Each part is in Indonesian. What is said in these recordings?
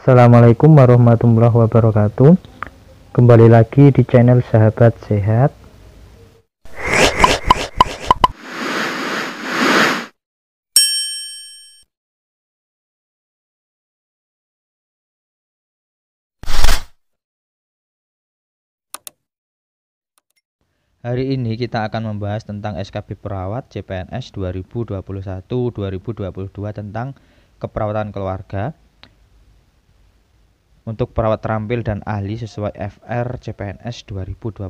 Assalamualaikum warahmatullahi wabarakatuh. Kembali lagi di channel Sahabat Sehat. Hari ini kita akan membahas tentang SKB Perawat CPNS 2021-2022 tentang keperawatan keluarga untuk perawat terampil dan ahli sesuai FR CPNS 2021.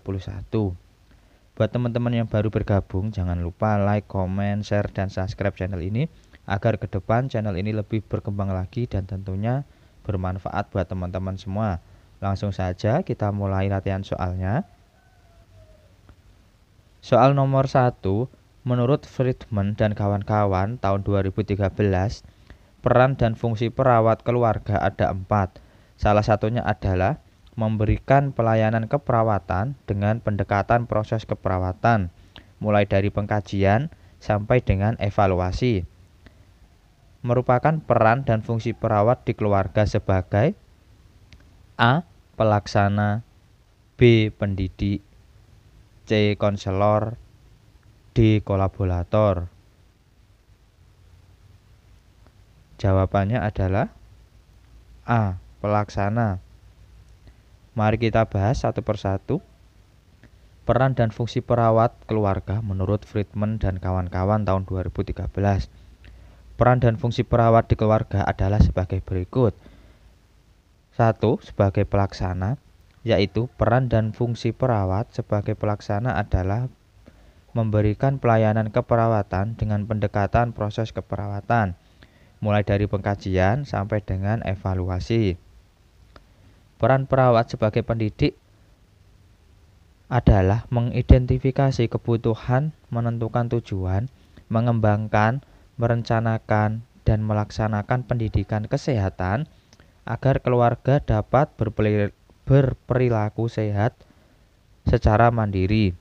Buat teman-teman yang baru bergabung, jangan lupa like, comment, share, dan subscribe channel ini agar ke depan channel ini lebih berkembang lagi dan tentunya bermanfaat buat teman-teman semua. Langsung saja kita mulai latihan soalnya. Soal nomor 1, menurut Friedman dan kawan-kawan tahun 2013, peran dan fungsi perawat keluarga ada 4. Salah satunya adalah memberikan pelayanan keperawatan dengan pendekatan proses keperawatan, mulai dari pengkajian sampai dengan evaluasi. Merupakan peran dan fungsi perawat di keluarga sebagai A. Pelaksana, B. Pendidik, C. Konselor, D. Kolaborator. Jawabannya adalah A. Pelaksana. Mari kita bahas satu persatu. Peran dan fungsi perawat keluarga menurut Friedman dan kawan-kawan tahun 2013. Peran dan fungsi perawat di keluarga adalah sebagai berikut. 1. Sebagai pelaksana, yaitu peran dan fungsi perawat sebagai pelaksana adalah memberikan pelayanan keperawatan dengan pendekatan proses keperawatan, mulai dari pengkajian sampai dengan evaluasi. Peran perawat sebagai pendidik adalah mengidentifikasi kebutuhan, menentukan tujuan, mengembangkan, merencanakan, dan melaksanakan pendidikan kesehatan agar keluarga dapat berperilaku sehat secara mandiri.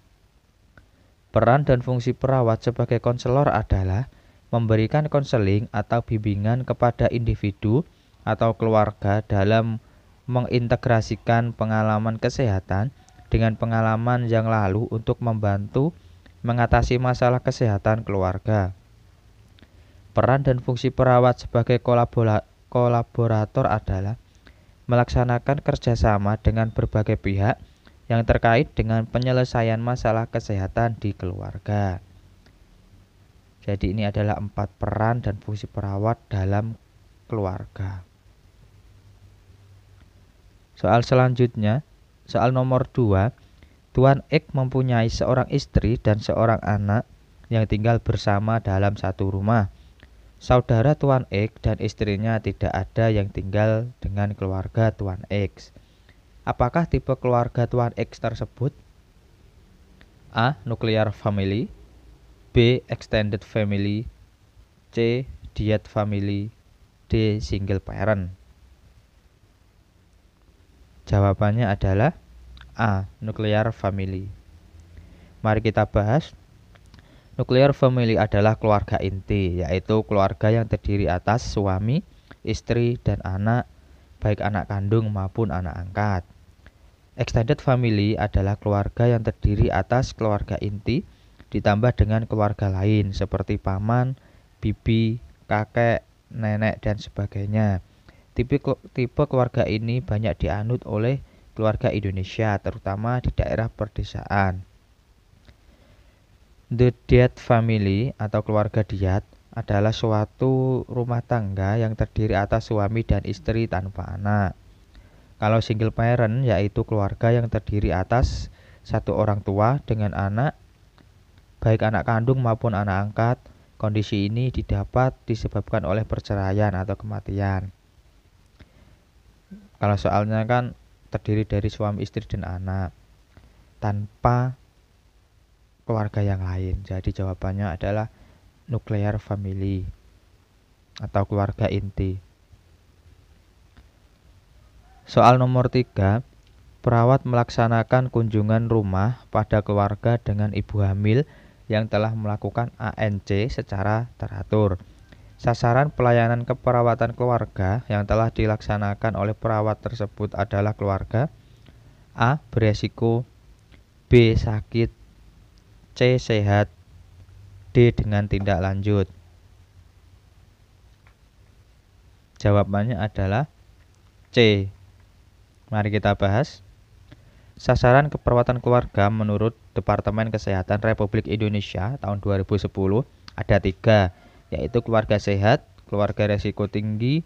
Peran dan fungsi perawat sebagai konselor adalah memberikan konseling atau bimbingan kepada individu atau keluarga dalam mengintegrasikan pengalaman kesehatan dengan pengalaman yang lalu untuk membantu mengatasi masalah kesehatan keluarga. Peran dan fungsi perawat sebagai kolaborator adalah melaksanakan kerjasama dengan berbagai pihak yang terkait dengan penyelesaian masalah kesehatan di keluarga. Jadi ini adalah 4 peran dan fungsi perawat dalam keluarga. Soal selanjutnya, soal nomor 2, Tuan X mempunyai seorang istri dan seorang anak yang tinggal bersama dalam satu rumah. Saudara Tuan X dan istrinya tidak ada yang tinggal dengan keluarga Tuan X. Apakah tipe keluarga Tuan X tersebut? A. Nuclear family, B. Extended family, C. Diet family, D. Single parent. Jawabannya adalah A. Nuclear family. Mari kita bahas. Nuclear family adalah keluarga inti, yaitu keluarga yang terdiri atas suami, istri, dan anak, baik anak kandung maupun anak angkat. Extended family adalah keluarga yang terdiri atas keluarga inti, ditambah dengan keluarga lain seperti paman, bibi, kakek, nenek, dan sebagainya. Tipe keluarga ini banyak dianut oleh keluarga Indonesia, terutama di daerah perdesaan. The Diet family atau keluarga diat adalah suatu rumah tangga yang terdiri atas suami dan istri tanpa anak. Kalau single parent yaitu keluarga yang terdiri atas satu orang tua dengan anak, baik anak kandung maupun anak angkat. Kondisi ini didapat disebabkan oleh perceraian atau kematian. Kalau soalnya kan terdiri dari suami, istri, dan anak tanpa keluarga yang lain. Jadi jawabannya adalah nuclear family atau keluarga inti. Soal nomor 3, perawat melaksanakan kunjungan rumah pada keluarga dengan ibu hamil yang telah melakukan ANC secara teratur. Sasaran pelayanan keperawatan keluarga yang telah dilaksanakan oleh perawat tersebut adalah keluarga A. Beresiko, B. Sakit, C. Sehat, D. Dengan tindak lanjut. Jawabannya adalah C. Mari kita bahas. Sasaran keperawatan keluarga menurut Departemen Kesehatan Republik Indonesia tahun 2010 ada 3, yaitu keluarga sehat, keluarga resiko tinggi,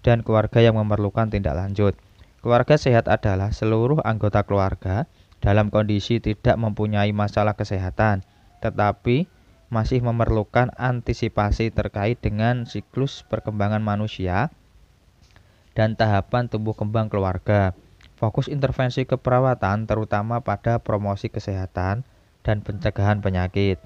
dan keluarga yang memerlukan tindak lanjut. Keluarga sehat adalah seluruh anggota keluarga dalam kondisi tidak mempunyai masalah kesehatan, tetapi masih memerlukan antisipasi terkait dengan siklus perkembangan manusia dan tahapan tumbuh kembang keluarga. Fokus intervensi keperawatan terutama pada promosi kesehatan dan pencegahan penyakit.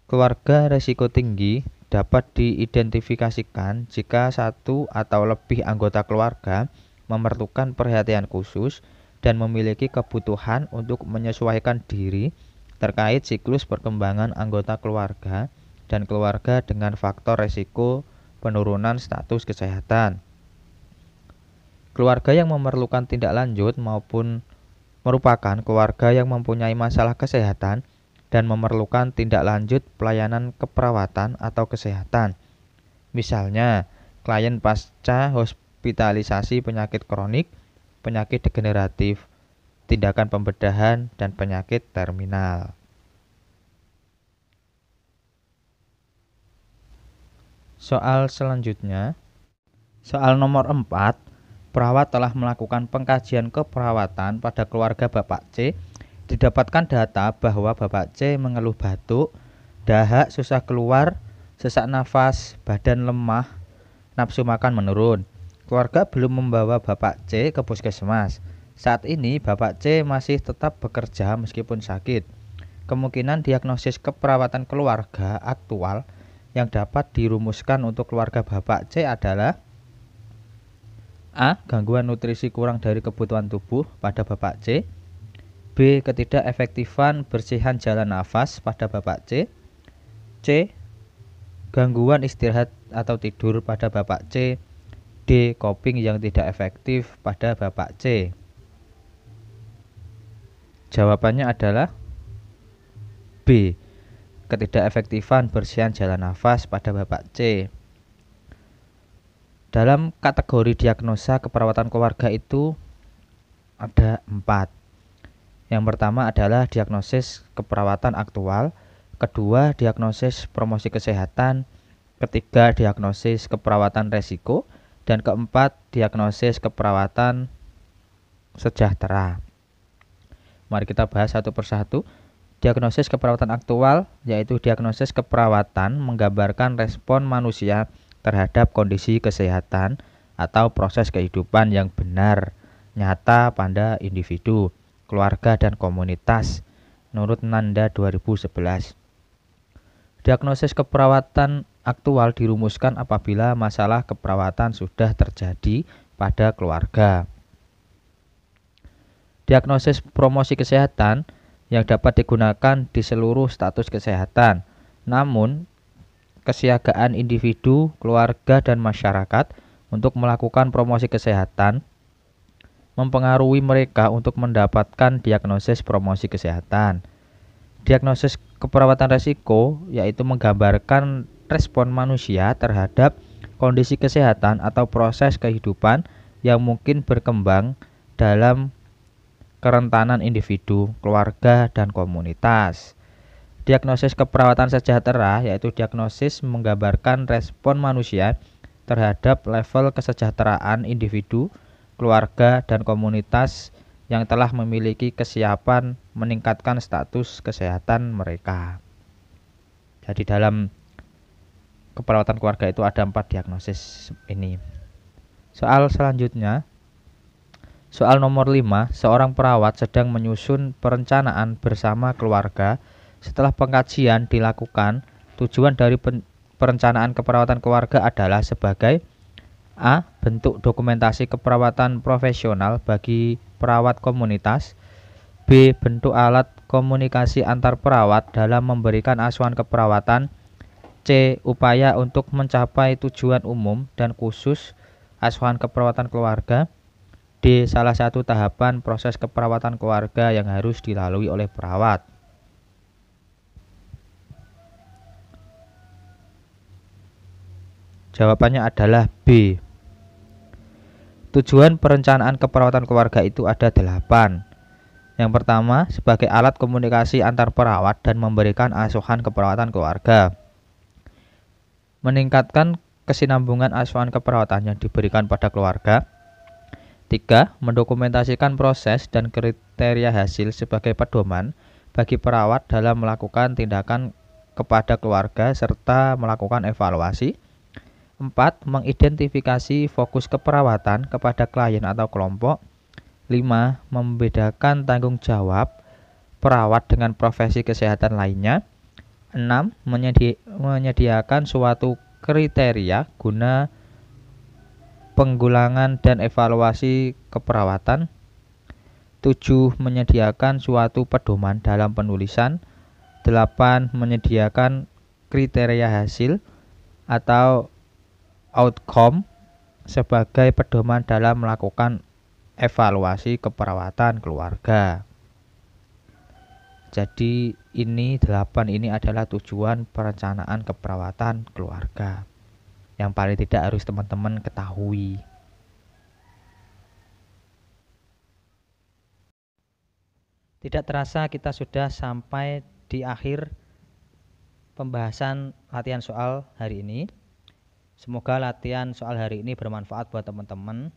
Keluarga resiko tinggi dapat diidentifikasikan jika satu atau lebih anggota keluarga memerlukan perhatian khusus dan memiliki kebutuhan untuk menyesuaikan diri terkait siklus perkembangan anggota keluarga dan keluarga dengan faktor resiko penurunan status kesehatan. Keluarga yang memerlukan tindak lanjut maupun merupakan keluarga yang mempunyai masalah kesehatan dan memerlukan tindak lanjut pelayanan keperawatan atau kesehatan. Misalnya, klien pasca hospitalisasi penyakit kronik, penyakit degeneratif, tindakan pembedahan, dan penyakit terminal. Soal selanjutnya, soal nomor 4, perawat telah melakukan pengkajian keperawatan pada keluarga Bapak C. Didapatkan data bahwa Bapak C mengeluh batuk, dahak, susah keluar, sesak nafas, badan lemah, nafsu makan menurun. Keluarga belum membawa Bapak C ke puskesmas. Saat ini Bapak C masih tetap bekerja meskipun sakit. Kemungkinan diagnosis keperawatan keluarga aktual yang dapat dirumuskan untuk keluarga Bapak C adalah A. Gangguan nutrisi kurang dari kebutuhan tubuh pada Bapak C. B. Ketidakefektifan bersihan jalan nafas pada Bapak C. C. Gangguan istirahat atau tidur pada Bapak C. D. Coping yang tidak efektif pada Bapak C. Jawabannya adalah B. Ketidakefektifan bersihan jalan nafas pada Bapak C. Dalam kategori diagnosa keperawatan keluarga itu ada 4. Yang pertama adalah diagnosis keperawatan aktual, kedua diagnosis promosi kesehatan, ketiga diagnosis keperawatan resiko, dan keempat diagnosis keperawatan sejahtera. Mari kita bahas satu persatu. Diagnosis keperawatan aktual yaitu diagnosis keperawatan menggambarkan respon manusia terhadap kondisi kesehatan atau proses kehidupan yang benar, nyata pada individu, keluarga, dan komunitas menurut Nanda 2011. Diagnosis keperawatan aktual dirumuskan apabila masalah keperawatan sudah terjadi pada keluarga. Diagnosis promosi kesehatan yang dapat digunakan di seluruh status kesehatan, namun kesiagaan individu, keluarga, dan masyarakat untuk melakukan promosi kesehatan mempengaruhi mereka untuk mendapatkan diagnosis promosi kesehatan. Diagnosis keperawatan resiko yaitu menggambarkan respon manusia terhadap kondisi kesehatan atau proses kehidupan yang mungkin berkembang dalam kerentanan individu, keluarga, dan komunitas. Diagnosis keperawatan sejahtera yaitu diagnosis menggambarkan respon manusia terhadap level kesejahteraan individu, keluarga, dan komunitas yang telah memiliki kesiapan meningkatkan status kesehatan mereka. Jadi dalam keperawatan keluarga itu ada 4 diagnosis ini. Soal selanjutnya, soal nomor 5, seorang perawat sedang menyusun perencanaan bersama keluarga. Setelah pengkajian dilakukan, tujuan dari perencanaan keperawatan keluarga adalah sebagai A. Bentuk dokumentasi keperawatan profesional bagi perawat komunitas. B. Bentuk alat komunikasi antar perawat dalam memberikan asuhan keperawatan. C. Upaya untuk mencapai tujuan umum dan khusus asuhan keperawatan keluarga. D. Salah satu tahapan proses keperawatan keluarga yang harus dilalui oleh perawat. Jawabannya adalah B. Tujuan perencanaan keperawatan keluarga itu ada 8. Yang pertama, sebagai alat komunikasi antar perawat dan memberikan asuhan keperawatan keluarga. Meningkatkan kesinambungan asuhan keperawatan yang diberikan pada keluarga. 3. Mendokumentasikan proses dan kriteria hasil sebagai pedoman bagi perawat dalam melakukan tindakan kepada keluarga serta melakukan evaluasi. 4. Mengidentifikasi fokus keperawatan kepada klien atau kelompok. 5. Membedakan tanggung jawab perawat dengan profesi kesehatan lainnya. 6. Menyediakan suatu kriteria guna penggulangan dan evaluasi keperawatan. 7. Menyediakan suatu pedoman dalam penulisan. 8. Menyediakan kriteria hasil atau outcome sebagai pedoman dalam melakukan evaluasi keperawatan keluarga. Jadi ini 8 ini adalah tujuan perencanaan keperawatan keluarga yang paling tidak harus teman-teman ketahui. Tidak terasa kita sudah sampai di akhir pembahasan latihan soal hari ini. Semoga latihan soal hari ini bermanfaat buat teman-teman.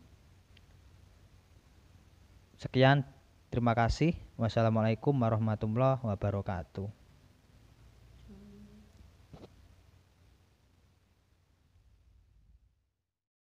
Sekian, terima kasih. Wassalamualaikum warahmatullahi wabarakatuh.